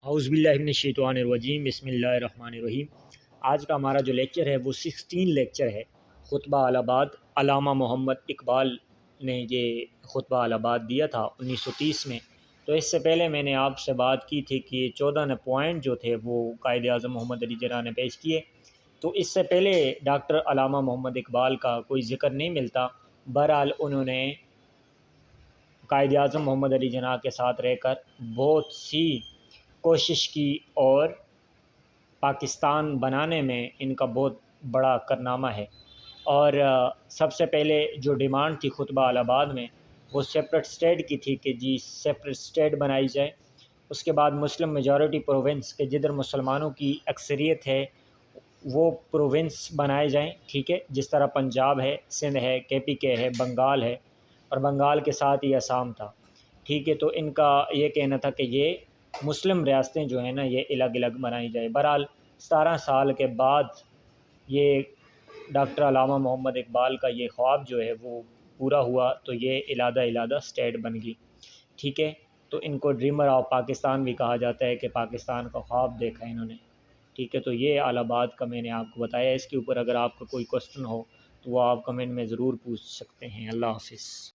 औज़ुबिल्लाहिमिनश्शैतानिर्रजीम बिस्मिल्लाहिर्रहमानिर्रहीम। आज का हमारा जो लेक्चर है वो 16 लेक्चर है। खुतबा अलाबाद अल्लामा मोहम्मद इकबाल ने ये खुतबा अलाबाद दिया था 1930 में। तो इससे पहले मैंने आपसे बात की थी कि 14 पॉइंट जो थे वो कायद आज़म मोहम्मद अली जिन्ना ने पेश किए। तो इससे पहले डॉक्टर अल्लामा मोहम्मद इकबाल का कोई ज़िक्र नहीं मिलता। बहरहाल उन्होंने कायद आज़म मोहम्मद अली जिन्ना के साथ रहकर बहुत सी कोशिश की और पाकिस्तान बनाने में इनका बहुत बड़ा कारनामा है। और सबसे पहले जो डिमांड थी खुतबा अलाहाबाद में वो सेपरेट स्टेट की थी कि जी सेपरेट स्टेट बनाई जाए। उसके बाद मुस्लिम मेजॉरिटी प्रोविंस के जिधर मुसलमानों की अक्सरियत है वो प्रोविंस बनाए जाएं, ठीक है, जिस तरह पंजाब है, सिंध है, KPK है, बंगाल है और बंगाल के साथ ही असम था, ठीक है। तो इनका ये कहना था कि ये मुस्लिम रियासतें जो हैं ना ये अलग अलग बनाई जाए। बहरहाल 17 साल के बाद ये डॉक्टर अल्लामा मोहम्मद इकबाल का ये ख्वाब जो है वो पूरा हुआ, तो ये इलादा स्टेट बन गई, ठीक है। तो इनको ड्रीमर ऑफ पाकिस्तान भी कहा जाता है कि पाकिस्तान का ख्वाब देखा इन्होंने, ठीक है। तो ये अलाहाबाद का मैंने आपको बताया। इसके ऊपर अगर आपका कोई क्वेश्चन हो तो वो आप कमेंट में ज़रूर पूछ सकते हैं। अल्लाह हाफ़िज़।